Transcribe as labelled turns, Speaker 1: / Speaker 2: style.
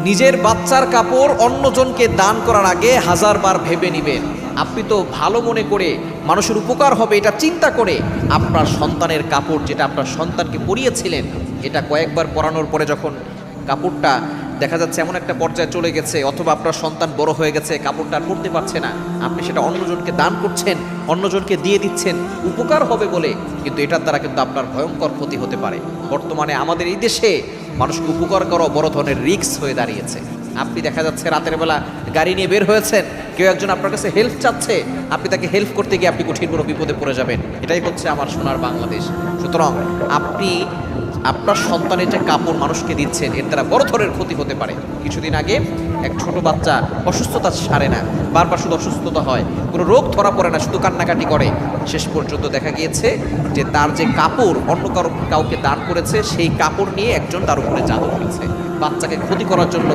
Speaker 1: নিজের বাচ্চার কাপড় অন্যজনকে দান করার আগে হাজারবার ভেবে নেবেন। আপনি তো ভালো মনে করে মানুষের উপকার হবে এটা চিন্তা করে আপনার সন্তানের কাপড়, যেটা আপনার সন্তানকে পরিয়েছিলেন, এটা কয়েকবার পরানোর পরে যখন কাপড়টা দেখা যাচ্ছে এমন একটা পর্যায়ে চলে গেছে, অথবা আপনার সন্তান বড় হয়ে গেছে, কাপড়টা আর পরতে পারছে না, আপনি সেটা অন্যজনকে দান করছেন, অন্যজনকে দিয়ে দিচ্ছেন উপকার হবে বলে, কিন্তু এটার দ্বারা কিন্তু আপনার ভয়ঙ্কর ক্ষতি হতে পারে। বর্তমানে আমাদের এই দেশে মানুষকে উপকার করা বড় ধরনের রিস্ক হয়ে দাঁড়িয়েছে। আপনি দেখা যাচ্ছে রাতের বেলা গাড়ি নিয়ে বের হয়েছেন, কেউ একজন আপনার কাছে হেল্প চাচ্ছে, আপনি তাকে হেল্প করতে গিয়ে আপনি কঠিন বড় বিপদে পড়ে যাবেন। এটাই হচ্ছে আমার সোনার বাংলাদেশ। সুতরাং আপনি আপনার সন্তানের যে কাপড় মানুষকে দিচ্ছেন, এর দ্বারা বড় ধরনের ক্ষতি হতে পারে। কিছুদিন আগে এক ছোট বাচ্চা অসুস্থতা সারে না, বারবার শুধু অসুস্থতা হয়, কোনো রোগ ধরা পড়ে না, শুধু কান্নাকাটি করে। শেষ পর্যন্ত দেখা গিয়েছে যে তার যে কাপড় অন্য কাউকে দান করেছে, সেই কাপড় নিয়ে একজন তার উপরে জাদু করেছে। বাচ্চাকে ক্ষতি করার জন্য